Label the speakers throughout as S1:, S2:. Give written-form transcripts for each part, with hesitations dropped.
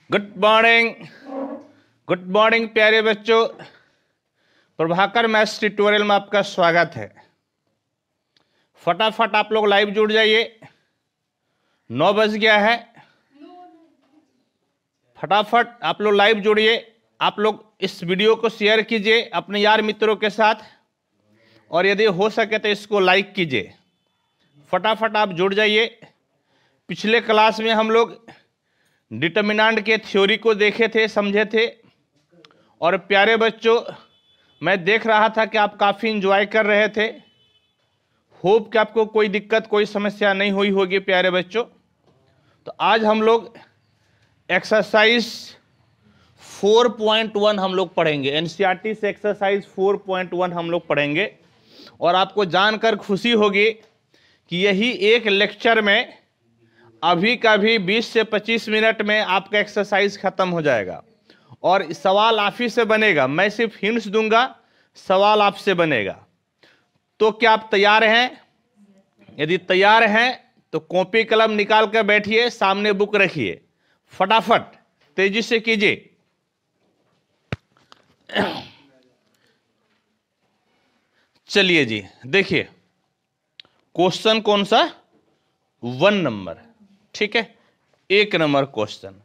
S1: Good morning प्यारे बच्चों। Prabhakar maths tutorial में आपका स्वागत है। फटाफट आप लोग लाइव जुड़ जाइए, 9 बज गया है। फटाफट आप लोग लाइव जुड़िए। आप लोग इस वीडियो को शेयर कीजिए अपने यार मित्रों के साथ, और यदि हो सके तो इसको लाइक कीजिए। फटाफट आप जुड़ जाइए। पिछले क्लास में हम लोग डिटर्मिनेंट के थ्योरी को देखे थे, समझे थे। और प्यारे बच्चों, मैं देख रहा था कि आप काफ़ी इंजॉय कर रहे थे। होप कि आपको कोई दिक्कत, कोई समस्या नहीं हुई होगी प्यारे बच्चों। तो आज हम लोग एक्सरसाइज 4.1 हम लोग पढ़ेंगे। एनसीईआरटी से एक्सरसाइज 4.1 हम लोग पढ़ेंगे। और आपको जानकर खुशी होगी कि यही एक लेक्चर में अभी का भी 20 से 25 मिनट में आपका एक्सरसाइज खत्म हो जाएगा। और सवाल आप ही से बनेगा, मैं सिर्फ हिंट्स दूंगा, सवाल आपसे बनेगा। तो क्या आप तैयार हैं? यदि तैयार हैं तो कॉपी कलम निकाल कर बैठिए, सामने बुक रखिए, फटाफट तेजी से कीजिए। चलिए जी, देखिए क्वेश्चन कौन सा? 1 नंबर, ठीक है, 1 नंबर क्वेश्चन।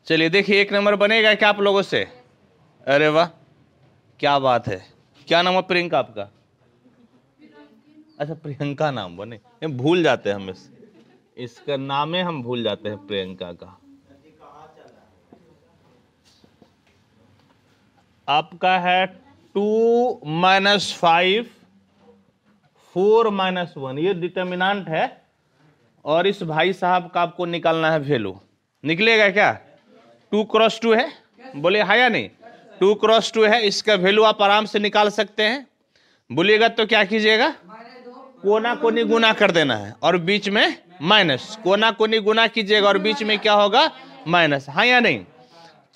S1: चलिए देखिए, 1 नंबर बनेगा क्या आप लोगों से? अरे वाह, क्या बात है। क्या नाम है प्रियंका आपका? अच्छा, प्रियंका नाम बने, भूल जाते हैं हम इसका नाम है, हम भूल जाते हैं प्रियंका का। आपका है 2 - 5 4 - 1, ये डिटर्मिनेंट है। और इस भाई साहब का आपको निकालना है वैल्यू। निकलेगा क्या? 2 × 2 है, बोले हाँ या नहीं? 2 × 2 है, इसका वैल्यू आप आराम से निकाल सकते हैं। बोलिएगा तो क्या कीजिएगा? कोना कोनी गुना कर देना है और बीच में माइनस। कोना कोनी गुना कीजिएगा और बीच में क्या होगा? माइनस। हाँ या नहीं?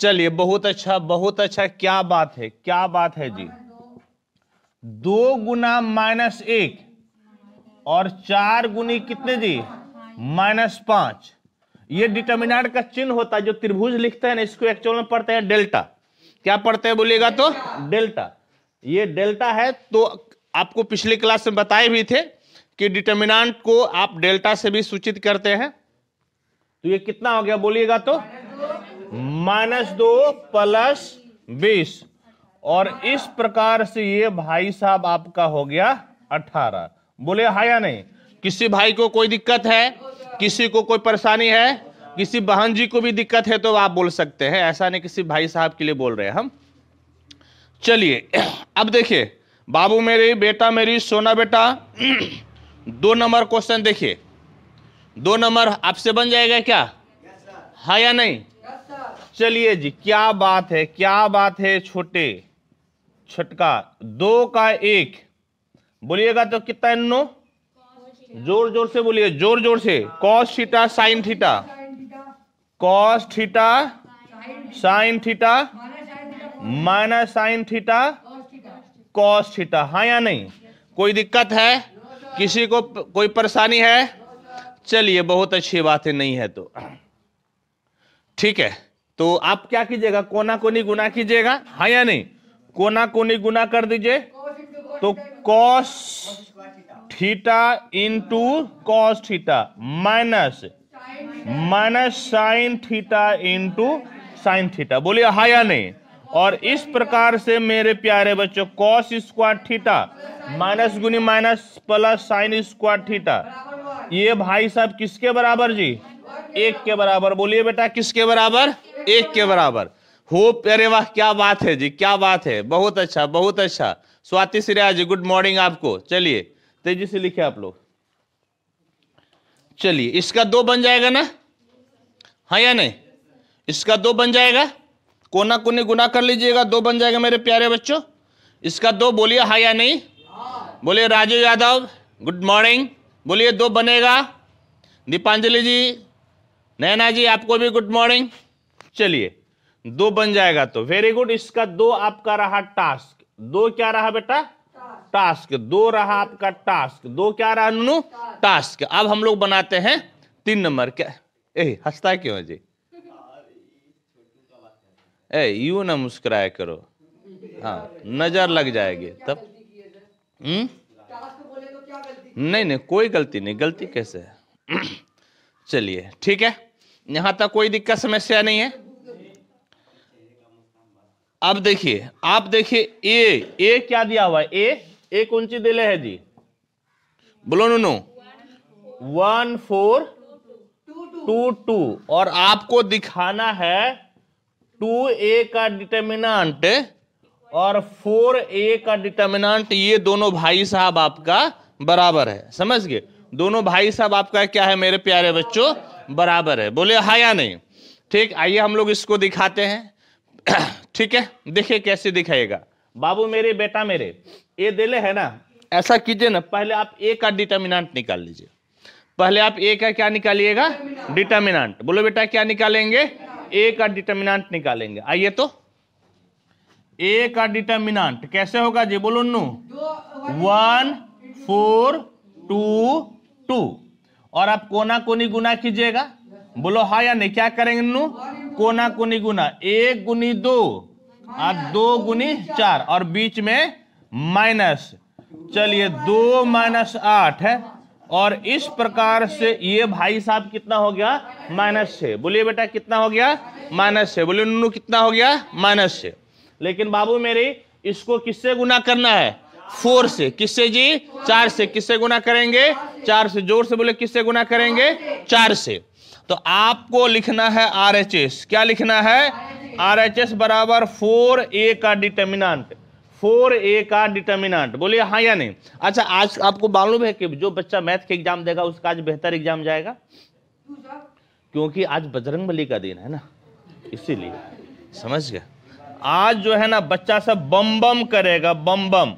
S1: चलिए, बहुत अच्छा, बहुत अच्छा। क्या बात है, क्या बात है जी। 2 गुना -1 और 4 गुनी कितने जी? -5। ये डिटर्मिनेंट का चिन्ह होता है। जो त्रिभुज लिखते हैं ना, इसको एक्चुअल में पढ़ते हैं डेल्टा। क्या पढ़ते हैं बोलिएगा तो? डेल्टा। ये डेल्टा है। तो आपको पिछली क्लास में बताए भी थे कि डिटर्मिनेंट को आप डेल्टा से भी सूचित करते हैं। तो ये कितना हो गया बोलिएगा तो? -2 + 20। और इस प्रकार से ये भाई साहब आपका हो गया 18। बोले हाँ या नहीं? किसी भाई को कोई दिक्कत है, किसी को कोई परेशानी है, किसी बहन जी को भी दिक्कत है तो आप बोल सकते हैं। ऐसा नहीं किसी भाई साहब के लिए बोल रहे हैं हम। चलिए अब देखिए, बाबू मेरी, बेटा मेरी, सोना बेटा, 2 नंबर क्वेश्चन देखिए। 2 नंबर आपसे बन जाएगा क्या? हाँ या नहीं? चलिए जी, क्या बात है, क्या बात है। छटका 2 का 1 बोलिएगा तो कितना है? 9। जोर जोर से बोलिए, जोर जोर से। cos theta sin theta, cos theta sin theta minus sin theta cos theta. हाँ या नहीं? कोई दिक्कत है? किसी को कोई परेशानी है? चलिए, बहुत अच्छी बात है। नहीं है तो ठीक है। तो आप क्या कीजिएगा? कोना कोनी गुना कीजिएगा। हाँ या नहीं? कोना कोनी गुना कर दीजिए। तो cos theta into cos theta minus sin theta into sin theta. बोलिए हाँ या नहीं? और इस प्रकार से मेरे प्यारे बच्चों, cos² थीटा माइनस गुनी माइनस प्लस sin² थीटा, ये भाई साहब किसके बराबर जी? 1 के बराबर। बोलिए बेटा, किसके बराबर? 1 के बराबर। होप, अरे वाह, क्या बात है जी, क्या बात है। बहुत अच्छा, बहुत अच्छा। स्वाति सिराज जी, गुड मॉर्निंग आपको। चलिए तेजी से लिखे आप लोग। चलिए, इसका 2 बन जाएगा ना? हाँ या नहीं? इसका 2 बन जाएगा। कोना कोनी गुना कर लीजिएगा, 2 बन जाएगा मेरे प्यारे बच्चों। इसका 2 बोलिए हाँ या नहीं? बोलिए राजू यादव, गुड मॉर्निंग। बोलिए 2 बनेगा। दीपांजलि जी, नैना जी, आपको भी गुड मॉर्निंग। चलिए, 2 बन जाएगा तो वेरी गुड। इसका 2 आपका रहा टास्क। 2 क्या रहा बेटा? टास्क। 2 रहा आपका टास्क। 2 क्या रहा नूनू? टास्क। अब हम लोग बनाते हैं 3 नंबर। क्या हंसता क्यों है जी? यू ना मुस्कुराया करो, हाँ नजर लग जाएगी तब। नहीं नहीं कोई गलती नहीं, गलती कैसे है? चलिए ठीक है, यहां तक कोई दिक्कत समस्या नहीं है। अब देखिए, आप देखिए ए क्या दिया हुआ है? ए कौन सी दिले है जी? बोलो नो। 1 4 2 2 और आपको दिखाना है 2a का डिटर्मिनेंट और 4a का डिटर्मिनेंट, ये दोनों भाई साहब आपका बराबर है। समझ गए? दोनों भाई साहब आपका क्या है मेरे प्यारे बच्चों? बराबर है। बोले हाँ या नहीं? ठीक, आइए हम लोग इसको दिखाते हैं। ठीक है, देखिए कैसे दिखाएगा। बाबू मेरे, बेटा मेरे, ये दिले है ना, ऐसा कीजिए ना, पहले आप ए का डिटर्मिनेंट निकाल लीजिए। पहले आप ए का क्या निकालिएगा? डिटर्मिनेंट। बोलो बेटा क्या निकालेंगे? ए का डिटर्मिनेंट निकालेंगे। आइए तो ए का डिटर्मिनेंट कैसे होगा जी? बोलो नु। 1 4 2 2 और आप कोना कोनी गुना कीजिएगा। बोलो हाँ या नहीं? क्या करेंगे नु? कोना कोनी गुना, 1 गुनी 2 और 2 गुनी 4 और बीच में माइनस। चलिए 2 - 8 है और इस प्रकार से ये भाई साहब कितना हो गया? -6। बोलिए बेटा कितना हो गया? -6। बोलिए नुनू कितना हो गया? -6। लेकिन बाबू मेरी इसको किससे गुना करना है? 4 से। किससे जी? 4 से। किससे गुना करेंगे? 4 से। जोर से बोले किससे गुना करेंगे? 4 से। तो आपको लिखना है RHS। क्या लिखना है? RHS बराबर 4a का डिटर्मिनेंट। 4a का डिटर्मिनेंट। बोलिए हाँ या नहीं? अच्छा, आज आपको मालूम है कि जो बच्चा मैथ के एग्जाम देगा उसका आज बेहतर एग्जाम जाएगा, क्योंकि आज बजरंगबली का दिन है ना, इसीलिए। समझ गए? आज जो है ना बच्चा सब बम बम करेगा, बम बम।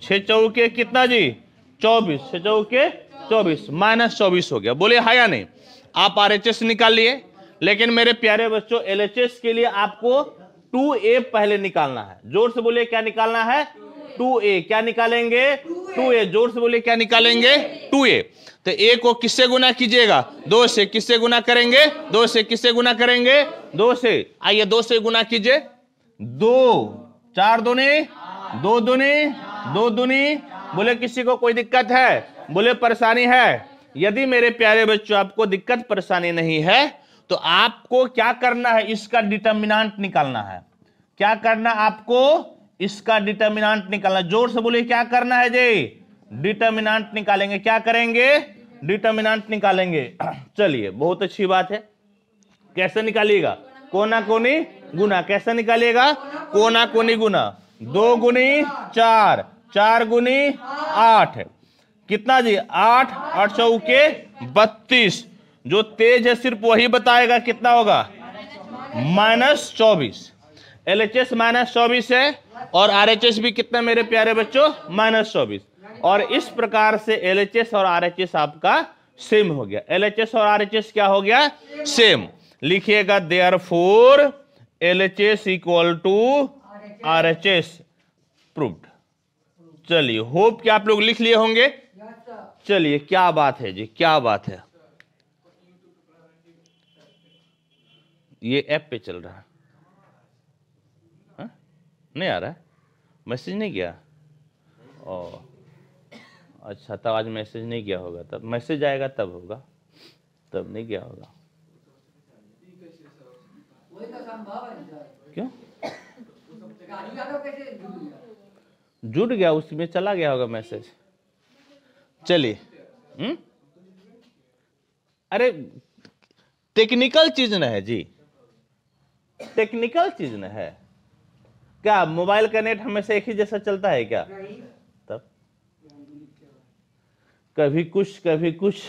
S1: 6 चौके कितना जी? 24। 6 चौके 24, -24 हो गया। बोले हाँ या नहीं? आप RHS निकाल लिए, लेकिन मेरे प्यारे बच्चों LHS के लिए आपको 2a पहले निकालना है। जोर से बोलिए क्या निकालना है? 2a। क्या निकालेंगे? 2a। जोर से बोलिए क्या निकालेंगे? 2a। तो a को किससे गुना कीजिएगा? 2 से। किससे गुना करेंगे? 2 से। किससे गुना करेंगे? 2 से। आइए 2 से गुना कीजिए। 2 4 दूनी 2 दूनी 2 दूनी। बोले किसी को कोई दिक्कत है? बोले परेशानी है? यदि मेरे प्यारे बच्चों आपको दिक्कत परेशानी नहीं है तो आपको क्या करना है? इसका डिटर्मिनेंट निकालना है। क्या करना? आपको इसका डिटर्मिनेंट निकालना। जोर से बोलिए क्या करना है जी? डिटर्मिनेंट निकालेंगे। क्या करेंगे? डिटर्मिनेंट निकालेंगे। चलिए बहुत अच्छी बात है। कैसे निकालिएगा? कोना कोनी गुना। कैसे निकालिएगा? कोना कोनी गुना। 2 गुनी 4, 4 गुनी 8। कितना जी? 8 8 चौके 32। जो तेज है सिर्फ वही बताएगा कितना होगा? -24। LHS -24 है और RHS भी कितना मेरे प्यारे बच्चों? -24। और इस प्रकार से LHS और RHS आपका सेम हो गया। LHS और RHS क्या हो गया? सेम। लिखिएगा देयरफॉर LHS = RHS प्रूव्ड। चलिए होप कि आप लोग लिख लिए होंगे। चलिए क्या बात है जी, क्या बात है। ये ऐप पे चल रहा है? नहीं आ रहा है? मैसेज नहीं गया? ओ अच्छा, तब आज मैसेज नहीं गया होगा। तब मैसेज आएगा तब होगा, तब नहीं गया होगा। क्यों जुड़ गया? उसमें चला गया होगा मैसेज। चलिए अरे टेक्निकल चीज न है जी, टेक्निकल चीज न है। क्या मोबाइल का नेट हमेशा एक ही जैसा चलता है क्या? तब कभी कुछ कभी कुछ।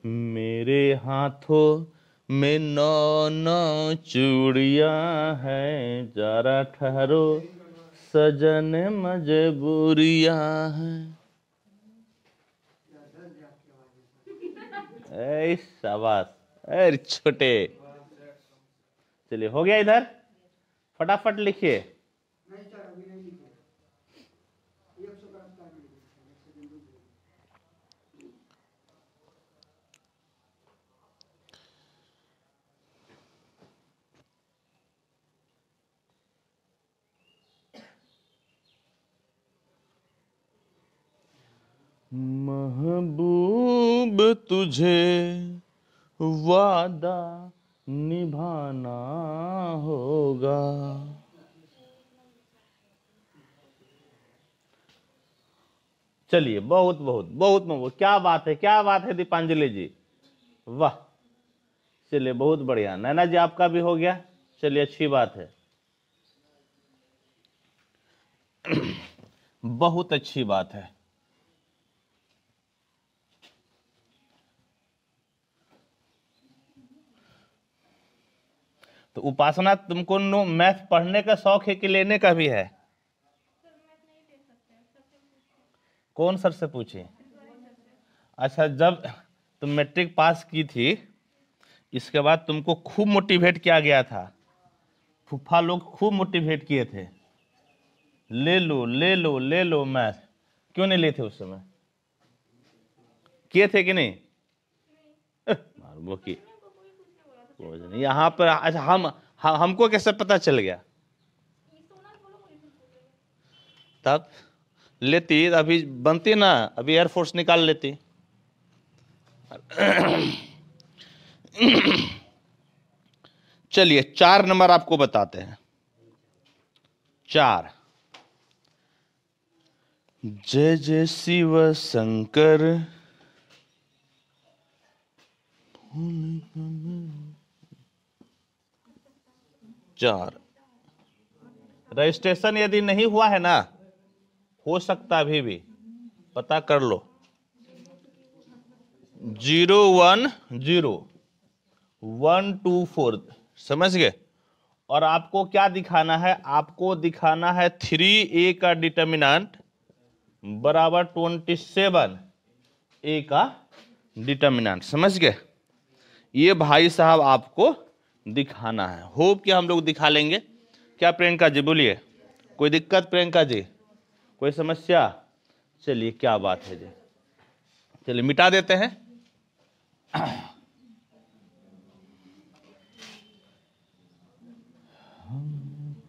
S1: मेरे हाथों में 9 चूड़ियां हैं, जरा ठहरो सजन मजबूरियां हैं। शाबाश, अरे छोटे। चलिए हो गया इधर, फटाफट लिखिए। महबूब तुझे वादा निभाना होगा। चलिए, बहुत बहुत बहुत बहुत, क्या बात है, क्या बात है दीपांजलि जी, वाह। चलिए बहुत बढ़िया। नैना जी आपका भी हो गया, चलिए अच्छी बात है, बहुत अच्छी बात है। तो उपासना, तुमको मैथ पढ़ने का शौक है कि लेने का भी है? कौन सर से पूछे? अच्छा, जब तुम मैट्रिक पास की थी, इसके बाद तुमको खूब मोटिवेट किया गया था, फूफा लोग खूब मोटिवेट किए थे, ले लो ले लो ले लो मैथ। क्यों नहीं लेते उस समय? किए थे कि नहीं? वो की यहाँ पर। अच्छा, हमको कैसे पता चल गया? तब लेती, अभी बनती ना, अभी एयरफोर्स निकाल लेती। चलिए 4 नंबर आपको बताते हैं। 4, जय जय शिव शंकर। 4, रजिस्ट्रेशन यदि नहीं हुआ है ना, हो सकता अभी भी, पता कर लो। 010124, समझ गए? और आपको क्या दिखाना है? आपको दिखाना है 3a का डिटर्मिनेंट बराबर 27a का डिटर्मिनेंट, समझ गए? ये भाई साहब आपको दिखाना है। होप कि हम लोग दिखा लेंगे। क्या प्रियंका जी बोलिए, कोई दिक्कत प्रियंका जी, कोई समस्या? चलिए क्या बात है जी, चलिए मिटा देते हैं।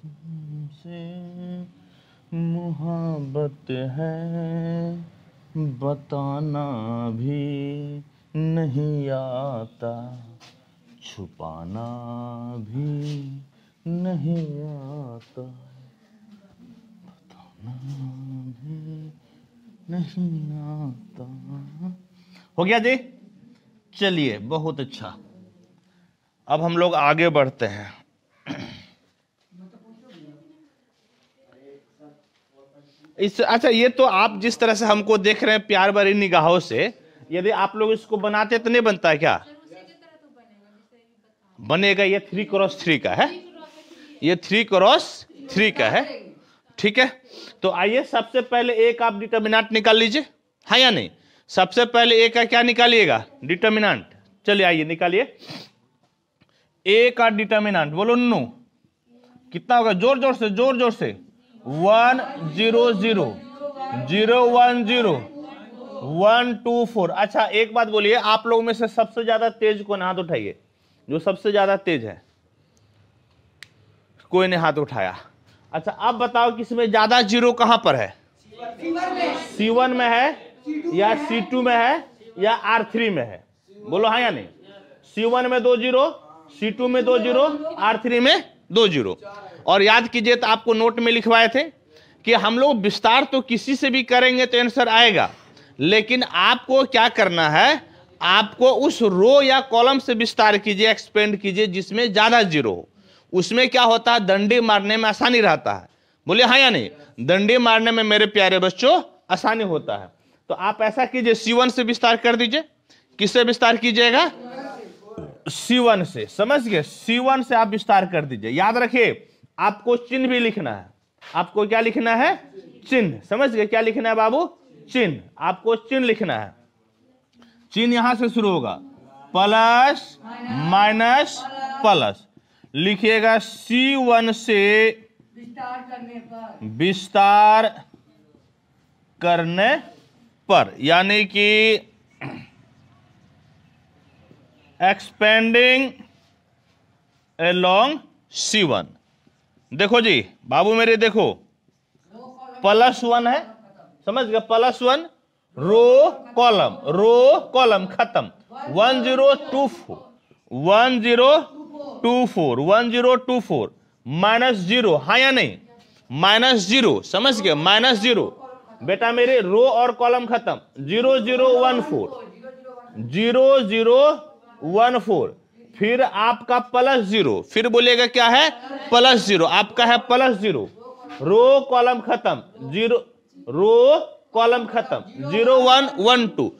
S1: तुमसे मोहब्बत है बताना भी नहीं आता, छुपाना भी नहीं आता, बताना भी नहीं आता। हो गया जी? चलिए बहुत अच्छा, अब हम लोग आगे बढ़ते हैं। अच्छा, ये तो आप जिस तरह से हमको देख रहे हैं प्यार भरी निगाहों से, यदि आप लोग इसको बनाते तो नहीं बनता है क्या? बनेगा। ये 3x3 का है, ये 3x3 का है, ठीक है? तो आइए सबसे पहले एक आप डिटर्मिनेंट निकाल लीजिए, हाँ या नहीं? सबसे पहले ए का क्या निकालिएगा? डिटर्मिनेंट। चलिए आइए निकालिए ए का डिटर्मिनेंट, बोलो नु कितना होगा? जोर जोर से, जोर जोर से। 1 0 0 0 1 0 1 2 4। अच्छा एक बात बोलिए, आप लोगों में से सबसे ज्यादा तेज कौन? हाथ उठाइए, जो सबसे ज्यादा तेज है। कोई ने हाथ उठाया। अच्छा अब बताओ कि इसमें ज्यादा जीरो कहां पर है? C1 में है या C2 में है या R3 में है? बोलो हाँ या नहीं? C1 में 2 जीरो, C2 में 2 जीरो, R3 में 2 जीरो। और याद कीजिए, तो आपको नोट में लिखवाए थे कि हम लोग विस्तार तो किसी से भी करेंगे तो आंसर आएगा, लेकिन आपको क्या करना है? आपको उस रो या कॉलम से विस्तार कीजिए, एक्सपेंड कीजिए जिसमें ज्यादा जीरो हो। उसमें क्या होता है? डंडे मारने में आसानी रहता है। बोले हाँ या नहीं? डंडे मारने में मेरे प्यारे बच्चों आसानी होता है। तो आप ऐसा कीजिए, C1 से विस्तार कर दीजिए। किससे विस्तार कीजिएगा? C1 से, समझ गए? C1 से आप विस्तार कर दीजिए। याद रखिए आपको चिन्ह भी लिखना है। आपको क्या लिखना है? चिन्ह। समझ गए? क्या लिखना है बाबू? चिन्ह। आपको चिन्ह लिखना है। चिन्ह यहां से शुरू होगा, प्लस माइनस प्लस। लिखिएगा C1 से विस्तार करने पर, यानी कि एक्सपेंडिंग अलोंग C1। देखो जी बाबू मेरे, देखो +1 है, समझ गए? +1 रो कॉलम खत्म। 1024 1024 माइनस जीरो, हाँ या नहीं, माइनस जीरो, समझ गए, माइनस जीरो बेटा मेरे, रो और कॉलम खत्म। 0014 फिर आपका प्लस जीरो, फिर बोलिएगा क्या है, प्लस जीरो, आपका है प्लस जीरो, रो कॉलम खत्म, जीरो रो कॉलम खत्म, 0112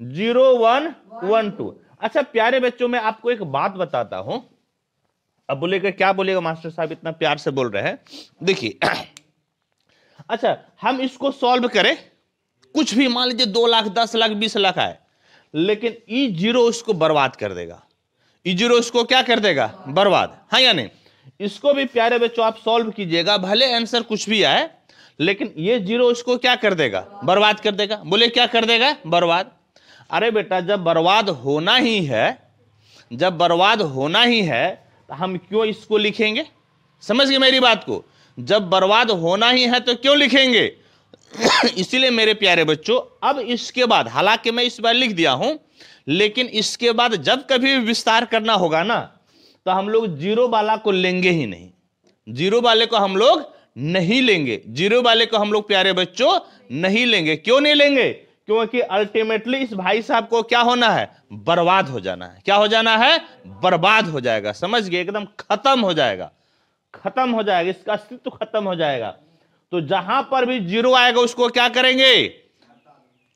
S1: 0112। अच्छा प्यारे बच्चों, मैं आपको एक बात बताता हूं। अब बोलेगा क्या बोलेगा मास्टर साहब इतना प्यार से बोल रहे हैं, देखिए अच्छा हम इसको सॉल्व करें, कुछ भी मान लीजिए 2 लाख 10 लाख 20 लाख आए, लेकिन ई जीरो उसको बर्बाद कर देगा, ई जीरो उसको क्या कर देगा, बर्बाद, हाँ या नहीं। इसको भी प्यारे बच्चों आप सॉल्व कीजिएगा, भले आंसर कुछ भी आए, लेकिन ये जीरो उसको क्या कर देगा, बर्बाद कर देगा। बोले क्या कर देगा, बर्बाद। अरे बेटा जब बर्बाद होना ही है, जब बर्बाद होना ही है तो हम क्यों इसको लिखेंगे, समझ गए मेरी बात को, जब बर्बाद होना ही है तो क्यों लिखेंगे। इसीलिए मेरे प्यारे बच्चों, अब इसके बाद, हालांकि मैं इस बार लिख दिया हूं, लेकिन इसके बाद जब कभी विस्तार करना होगा ना, तो हम लोग जीरो वाला को लेंगे ही नहीं, जीरो वाले को हम लोग नहीं लेंगे, जीरो वाले को हम लोग प्यारे बच्चों नहीं लेंगे। क्यों नहीं लेंगे, क्योंकि अल्टीमेटली इस भाई साहब को क्या होना है, बर्बाद हो जाना है। क्या हो जाना है, बर्बाद हो जाएगा, समझ गए, एकदम खत्म हो जाएगा, खत्म हो जाएगा, इसका अस्तित्व खत्म हो जाएगा। तो जहां पर भी जीरो आएगा उसको क्या करेंगे,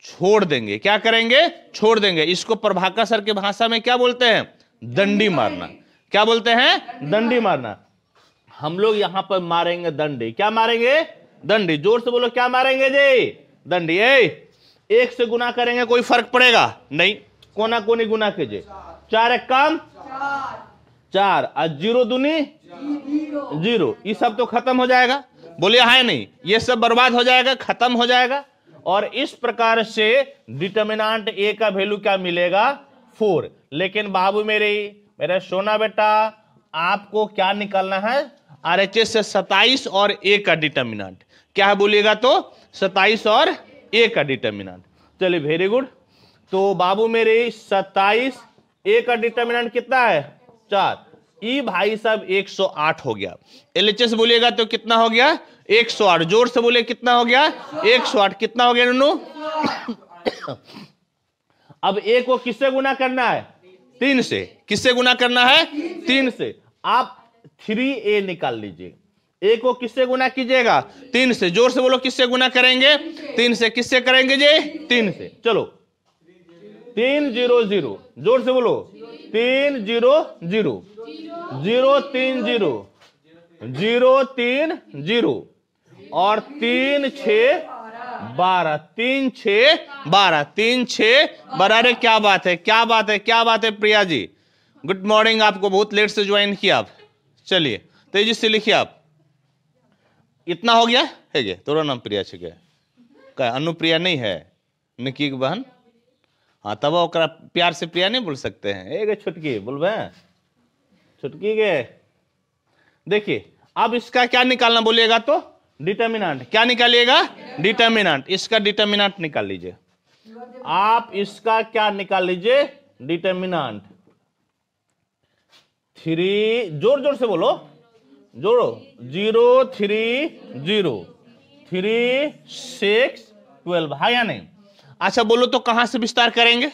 S1: छोड़ देंगे। क्या करेंगे, छोड़ देंगे। इसको प्रभाकर सर की भाषा में क्या बोलते हैं, दंडी मारना। क्या बोलते हैं, दंडी मारना। हम लोग यहां पर मारेंगे दंडी। क्या मारेंगे, दंडी। जोर से बोलो, क्या मारेंगे जी, दंडी। एक से गुना करेंगे कोई फर्क पड़ेगा नहीं, कोना कोनी गुना कीजिए, 4 एक कम 4 और 0 दूनी 0, ये सब तो खत्म हो जाएगा। बोलिए हाँ नहीं, ये सब बर्बाद हो जाएगा, खत्म हो जाएगा। और इस प्रकार से डिटर्मिनेंट ए का वैल्यू क्या मिलेगा, 4। लेकिन बाबू मेरे सोना बेटा, आपको क्या निकालना है, आरएचएस से 27 और ए का डिटर्मिनेंट क्या है, बोलिएगा तो 27 और ए का डिटर्मिनेंट। चलिए वेरी गुड। तो बाबू 27, ए का डिटर्मिनेंट कितना है, 4। ई भाई साहब 108 हो गया। एलएचएस बोलिएगा तो कितना हो गया, 108। जोर से बोले कितना हो गया, 108। कितना हो गया नन्नू। अब ए को किससे गुना करना है, 3 से। किससे गुना करना है, 3 से। आप 3a निकाल लीजिए। ए को किससे गुना कीजिएगा, 3 से। जोर से बोलो किससे गुना करेंगे, 3 से। किससे करेंगे जी, 3 से। चलो 3 0 0, जोर से बोलो 3 0 0 0 3 0 0 3 0 और 3 6 12 3 6 12 3 6 12। अरे क्या बात है, क्या बात है, क्या बात है प्रिया जी, गुड मॉर्निंग। आपको बहुत लेट से ज्वाइन किया आप। चलिए तेजी से लिखिए आप। इतना हो गया है गे, तोरा नाम प्रिया छे क्या, अनुप्रिया नहीं है, निकी की बहन। हाँ तब ओकरा प्यार से प्रिया नहीं बोल सकते हैं, एक छुटकी बोलबे, छुटकी के। देखिए अब इसका क्या निकालना बोलिएगा तो डिटर्मिनेंट। क्या निकालिएगा, डिटर्मिनेंट। इसका डिटर्मिनेंट निकाल लीजिए आप। इसका क्या निकाल लीजिए, डिटर्मिनेंट। 3, जोर जोर से बोलो, जोड़ो, 0 3 0 3 6 12, हाँ या नहीं। अच्छा बोलो तो कहां से विस्तार करेंगे,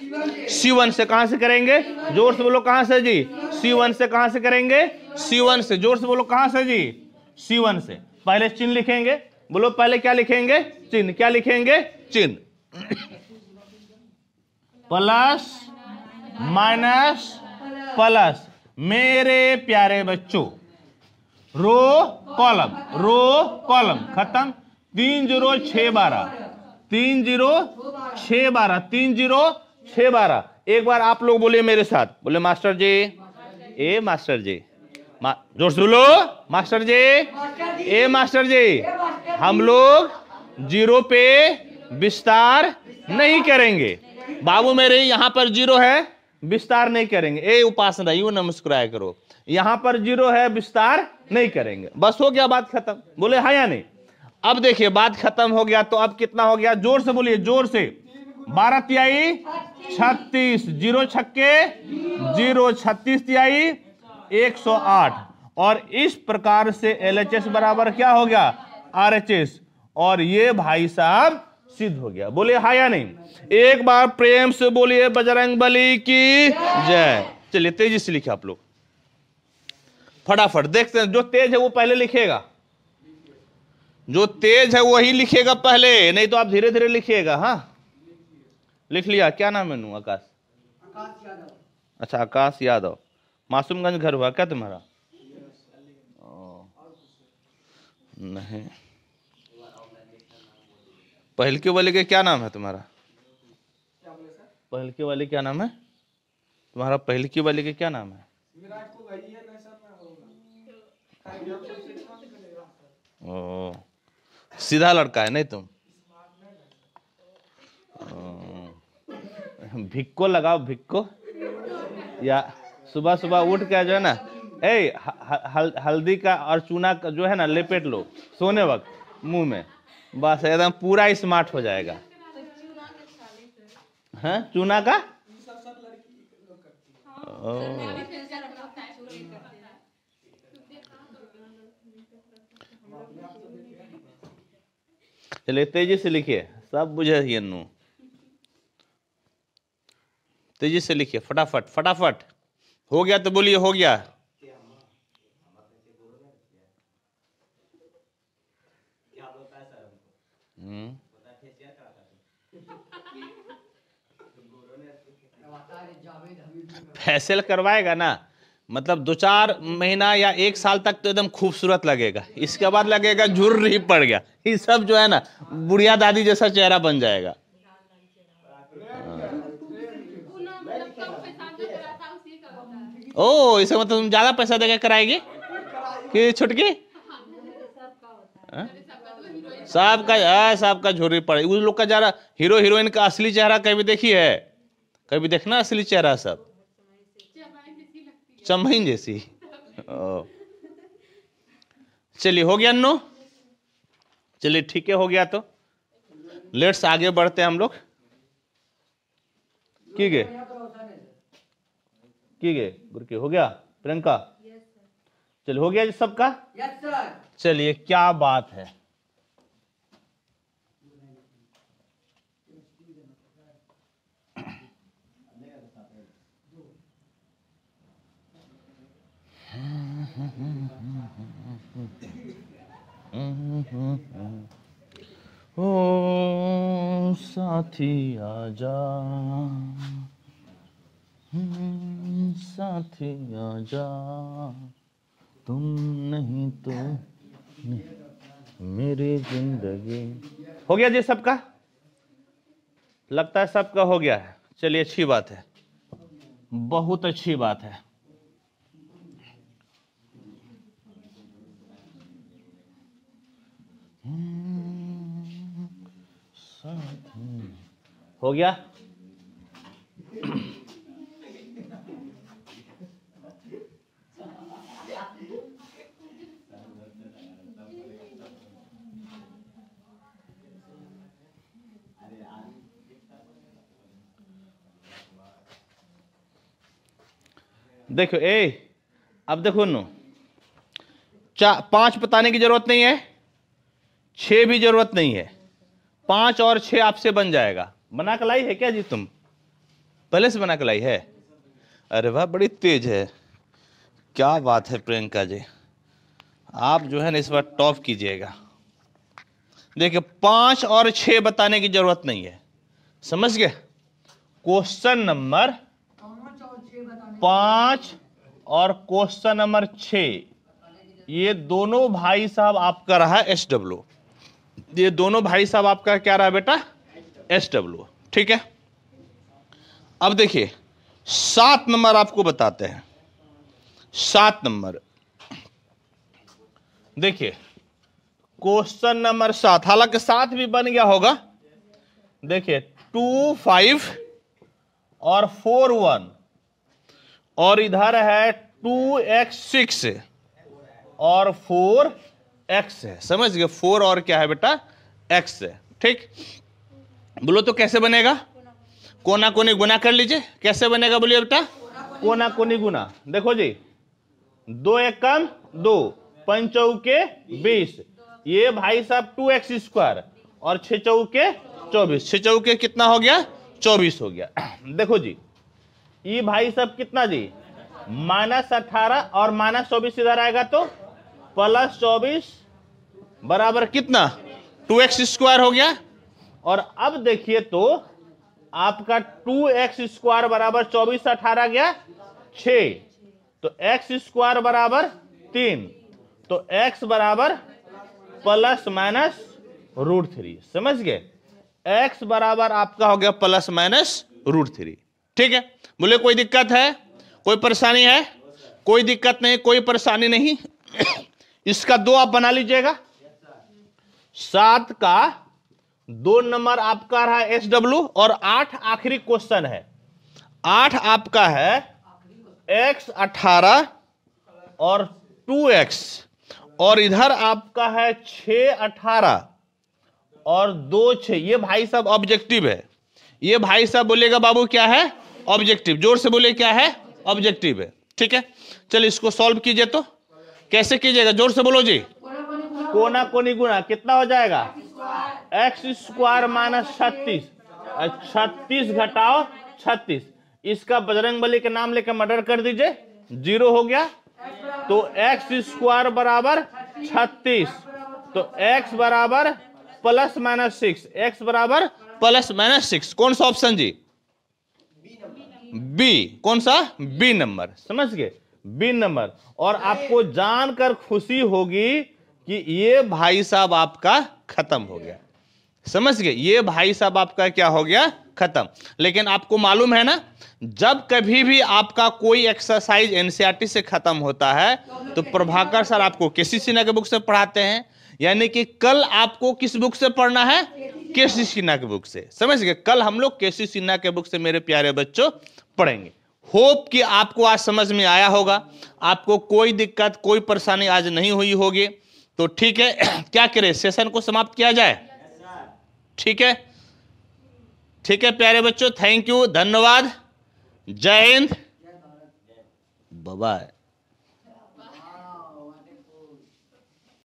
S1: C1 से। कहां से करेंगे, जोर से बोलो कहां से जी, C1 से। कहां से करेंगे, C1 से। जोर से बोलो कहां से जी, C1 से। पहले चिन्ह लिखेंगे, बोलो पहले क्या लिखेंगे, चिन्ह। क्या लिखेंगे, चिन्ह। Plus minus plus. मेरे प्यारे बच्चों, रो कॉलम खत्म। 3 0 6 12 3 0 6 12 3 0 6 12। एक बार आप लोग बोलिए मेरे साथ, बोले मास्टर जी, ए मास्टर जी, जोर से बोलो मास्टर जी, ए मास्टर जी। हम लोग जीरो पे विस्तार नहीं करेंगे बाबू मेरे। यहां पर 0 है, विस्तार नहीं करेंगे। ए उपासना, यूं न मुस्कुराया करो। यहां पर 0 है, विस्तार नहीं करेंगे, बस हो गया, बात खत्म। बोले हाँ या नहीं। अब देखिए बात खत्म हो गया, तो अब कितना हो गया, जोर से बोलिए, जोर से। 12 तिहाई 36, 0 छक्के 0, 36 तिहाई 108। और इस प्रकार से LHS बराबर क्या हो गया, RHS। और ये भाई साहब सिद्ध हो गया। बोलिए हाँ या नहीं, एक बार प्रेम से बोलिए बजरंगबली की जय। चलिए तेजी से लिखे आप लोग, फटाफट देखते हैं। जो तेज है वो पहले लिखेगा, जो तेज है वही लिखेगा पहले, नहीं तो आप धीरे धीरे लिखिएगा। हाँ लिख लिया, क्या नाम है नू? आकाश,
S2: आकाश यादव।
S1: अच्छा आकाश यादव। मासूमगंज घर हुआ क्या तुम्हारा? नहीं, पहलके वाले के क्या नाम है तुम्हारा? पहलके वाले क्या नाम है तुम्हारा? पहलके वाले के क्या नाम है?
S2: विराट को भाई है ना सर, मैं
S1: ओ, सीधा लड़का है नहीं तुम? भिक्को लगाओ, भिक्को। या सुबह सुबह उठ के जो है ना, हल्दी का और चूना का जो है ना लेपेट लो सोने वक्त मुंह में, बस एकदम पूरा स्मार्ट हो जाएगा। हाँ चूना का चलिए तेजी से लिखिए, सब बुझे नू, तेजी से लिखिए, फटाफट फटाफट। हो गया तो बोलिए हो गया। फैसल करवाएगा ना, मतलब 2-4 महीना या 1 साल तक तो एकदम खूबसूरत लगेगा, इसके बाद लगेगा झुर्र ही पड़ गया। ये सब जो है ना बुढ़िया दादी जैसा चेहरा बन जाएगा। ओ इसे मतलब तुम ज्यादा पैसा देकर कराएगी कि छुटकी? सबका झुर्री पड़े। उस लोग का जरा हीरो हीरोइन का असली चेहरा कभी देखी है? कभी देखना असली चेहरा, सब चमहीन जैसी। चलिए हो गया नो, चलिए ठीक है हो गया, तो लेट्स आगे बढ़ते हैं हम लोग। की गए गुरु की हो गया, प्रियंका चलिए हो गया जी सबका।
S2: Yes sir.
S1: चलिए क्या बात है, ओ साथी आजा, साथी आजा, तुम नहीं तो नहीं मेरी जिंदगी। हो गया जी सबका, लगता है सबका हो गया है। चलिए अच्छी बात है, बहुत अच्छी बात है। हो गया। देखो अब देखो नो, 5 बताने की जरूरत नहीं है, 6 भी जरूरत नहीं है, 5 और 6 आपसे बन जाएगा। बना के लाई है क्या जी तुम? पहले से बना के लाई है? अरे वाह बड़ी तेज है, क्या बात है प्रियंका जी, आप जो है ना इस बार टॉप कीजिएगा। देखिए 5 और 6 बताने की जरूरत नहीं है, समझ गए? क्वेश्चन नंबर 5 और क्वेश्चन नंबर 6, ये दोनों भाई साहब आपका रहा SW, ये दोनों भाई साहब आपका क्या रहा बेटा? SW, ठीक है। अब देखिए 7 नंबर आपको बताते हैं। 7 नंबर देखिए, क्वेश्चन नंबर 7, हालांकि 7 भी बन गया होगा। देखिए 2 5 और 4 1, और इधर है 2x 6 और 4 एक्स है, समझ गए। 4 और क्या है बेटा, एक्स है, ठीक। बोलो तो कैसे बनेगा, कोना कोनी गुना कर लीजिए, कैसे बनेगा बोलिए बेटा, कोना कोनी गुना। देखो जी, 2 एक कम 2, 5 चौके 20, ये भाई साहब 2x² और 6 चौके 24, 6 चौके कितना हो गया, 24 हो गया। देखो जी, ये भाई साहब कितना जी, -18 और -24 इधर आएगा तो +24 बराबर कितना, 2x² हो गया। और अब देखिए तो आपका 2x² बराबर 24, 18 गया 6, तो x² बराबर 3, तो x बराबर ±√3, समझ गए। x बराबर आपका हो गया ±√3, ठीक है। बोले कोई दिक्कत है, कोई परेशानी है, कोई दिक्कत नहीं, कोई परेशानी नहीं। इसका 2 आप बना लीजिएगा। 7 का 2 नंबर आपका रहा SW और 8 आखिरी क्वेश्चन है। 8 आपका है x 18 और 2x, और इधर आपका है 6 18 और 2 6। ये भाई साहब ऑब्जेक्टिव है, ये भाई साहब बोलेगा बाबू क्या है, ऑब्जेक्टिव। जोर से बोले क्या है, ऑब्जेक्टिव है, ठीक है। चलिए इसको सॉल्व कीजिए, तो कैसे कीजिएगा, जोर से बोलो जी। कोना कोनी गुना कितना हो जाएगा, x² -36, 36 घटाओ 36, इसका बजरंगबली के नाम लेकर मर्डर कर दीजिए, 0 हो गया। तो x² बराबर 36, तो x बराबर +−6, x बराबर +−6। कौन सा ऑप्शन जी, बी। कौन सा, बी नंबर, समझ गए, बी नंबर। और आपको जानकर खुशी होगी कि ये भाई साहब आपका खत्म हो गया, समझ गए, ये भाई साहब आपका क्या हो गया, खत्म। लेकिन आपको मालूम है ना, जब कभी भी आपका कोई एक्सरसाइज एनसीईआरटी से खत्म होता है तो प्रभाकर सर आपको केसी सिन्हा के बुक से पढ़ाते हैं। यानी कि कल आपको किस बुक से पढ़ना है, केसी सिन्हा के बुक से, समझ गए। कल हम लोग केसी सिन्हा के बुक से मेरे प्यारे बच्चों पढ़ेंगे। होप कि आपको आज समझ में आया होगा, आपको कोई दिक्कत कोई परेशानी आज नहीं हुई होगी। तो ठीक है, क्या करें, सेशन को समाप्त किया जाए, ठीक है, ठीक है प्यारे बच्चों, थैंक यू, धन्यवाद, जय हिंद, बाय बाय।